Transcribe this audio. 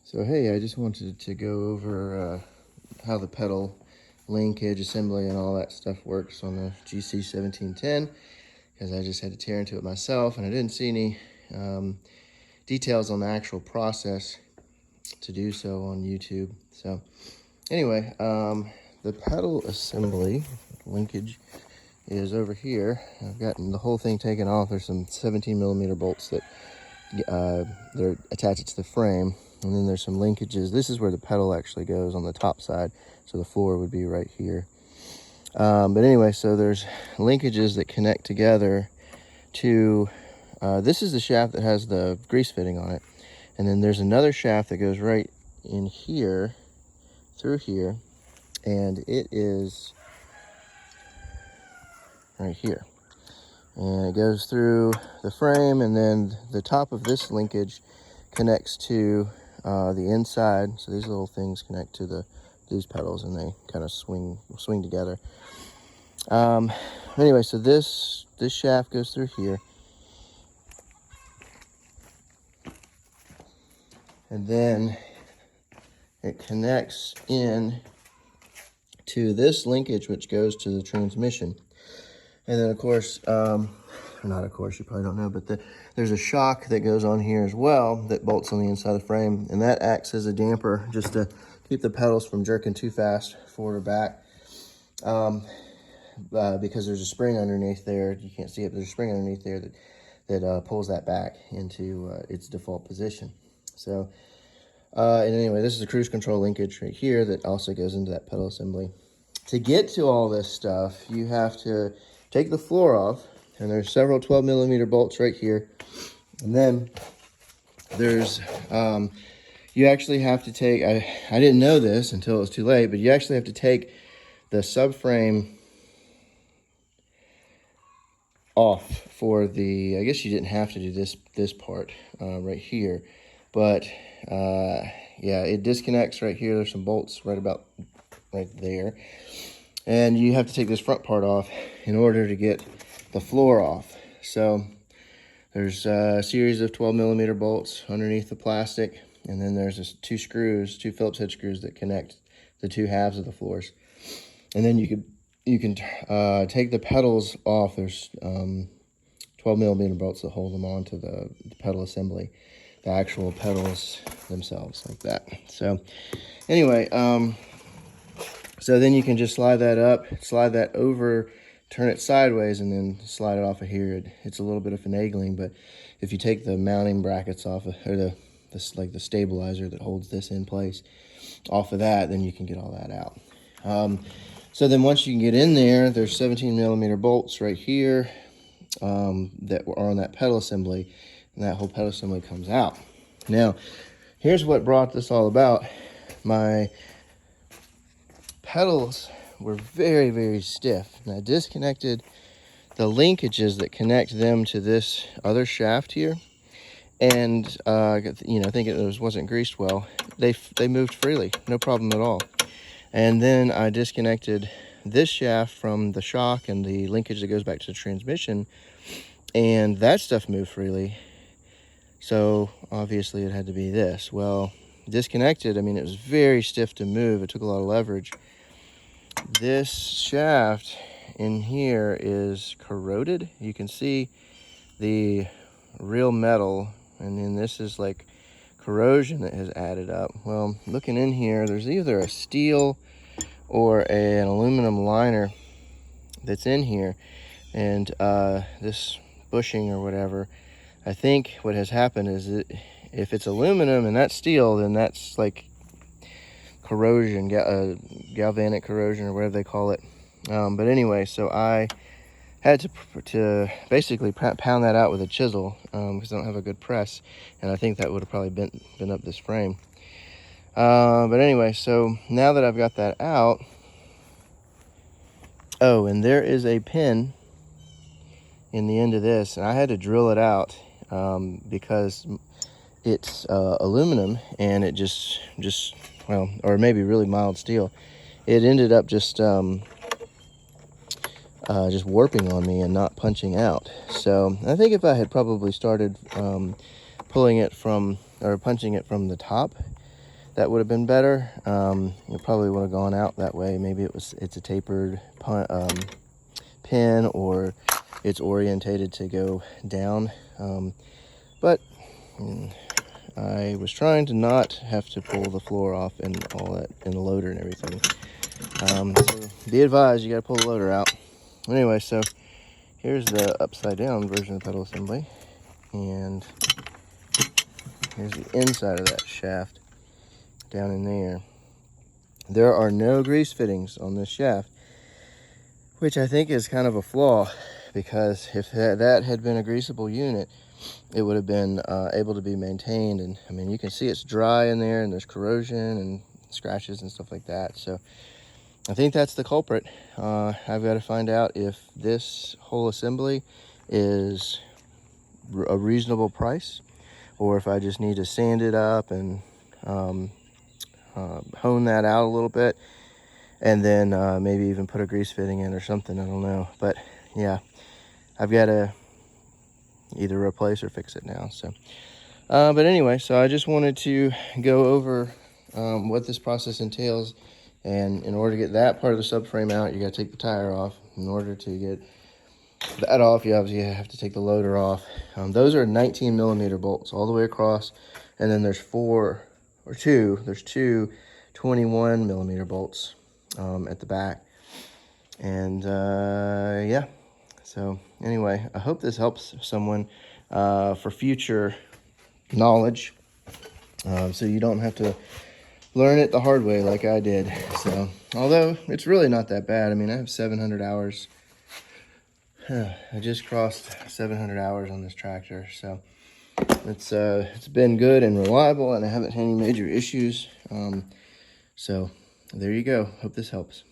So hey, I just wanted to go over how the pedal linkage assembly and all that stuff works on the GC1710, because I just had to tear into it myself and I didn't see any details on the actual process to do so on YouTube. So anyway, the pedal assembly linkage is over here. I've gotten the whole thing taken off. There's some 17mm bolts that they're attached to the frame, and then there's some linkages. This is where the pedal actually goes on the top side, so the floor would be right here. But anyway, so there's linkages that connect together to this is the shaft that has the grease fitting on it, and then there's another shaft that goes right in here through here, and it is right here, and it goes through the frame, and then the top of this linkage connects to the inside. So these little things connect to these pedals, and they kind of swing together. Anyway, so this shaft goes through here, and then it connects in to this linkage, which goes to the transmission. And then, of course, not of course, you probably don't know, but there's a shock that goes on here as well that bolts on the inside of the frame, and that acts as a damper just to keep the pedals from jerking too fast forward or back. Because there's a spring underneath there. You can't see it, but there's a spring underneath there that pulls that back into its default position. So, and anyway, this is a cruise control linkage right here that also goes into that pedal assembly. To get to all this stuff, you have to take the floor off, and there's several 12mm bolts right here. And then there's, you actually have to take, I didn't know this until it was too late, but you actually have to take the subframe off for the, I guess you didn't have to do this part right here, but yeah, it disconnects right here. There's some bolts right there, and you have to take this front part off in order to get the floor off. So there's a series of 12mm bolts underneath the plastic, and then there's just two Phillips head screws that connect the two halves of the floors. And then you can take the pedals off. There's 12mm bolts that hold them onto the pedal assembly, the actual pedals themselves, like that. So anyway, so then you can just slide that up, slide that over, turn it sideways, and then slide it off of here. It's a little bit of finagling, but if you take the mounting brackets off, or like the stabilizer that holds this in place off of that, then you can get all that out. So then once you can get in there, there's 17mm bolts right here that are on that pedal assembly, and that whole pedal assembly comes out. Now, here's what brought this all about. My pedals were very, very stiff, and I disconnected the linkages that connect them to this other shaft here, and you know, thinking it wasn't greased well, they moved freely, no problem at all. And then I disconnected this shaft from the shock and the linkage that goes back to the transmission, and that stuff moved freely. So obviously it had to be this. Well, disconnected, I mean, it was very stiff to move. It took a lot of leverage. This shaft in here is corroded. You can see the real metal, and then this is like corrosion that has added up. Well, looking in here, there's either a steel or an aluminum liner that's in here, and this bushing or whatever, I think what has happened is that if it's aluminum and that's steel, then that's like corrosion, galvanic corrosion, or whatever they call it. But anyway, so I had to basically pound that out with a chisel, because I don't have a good press, and I think that would have probably bent up this frame. But anyway, so now that I've got that out, oh, and there is a pin in the end of this, and I had to drill it out because it's aluminum, and it just well, or maybe really mild steel. It ended up just warping on me and not punching out. So I think if I had probably started pulling it from, or punching it from the top, that would have been better. It probably would have gone out that way. Maybe it's a tapered pin, or it's orientated to go down. But I was trying to not have to pull the floor off and all that, and the loader and everything. So be advised, you got to pull the loader out. Anyway, so here's the upside down version of the pedal assembly, and here's the inside of that shaft down in there. There are no grease fittings on this shaft, which I think is kind of a flaw, because if that had been a greasable unit, it would have been able to be maintained. And I mean, you can see it's dry in there, and there's corrosion and scratches and stuff like that. So I think that's the culprit. I've got to find out if this whole assembly is a reasonable price, or if I just need to sand it up and hone that out a little bit, and then maybe even put a grease fitting in or something. I don't know. But yeah, I've got to either replace or fix it now. So but anyway, so I just wanted to go over what this process entails. And in order to get that part of the subframe out, you got to take the tire off. In order to get that off, you obviously have to take the loader off. Those are 19mm bolts all the way across, and then there's two 21mm bolts at the back. And yeah, so anyway, I hope this helps someone for future knowledge, so you don't have to learn it the hard way like I did. So although it's really not that bad, I mean, I have 700 hours. I just crossed 700 hours on this tractor, so it's been good and reliable, and I haven't had any major issues. So there you go. Hope this helps.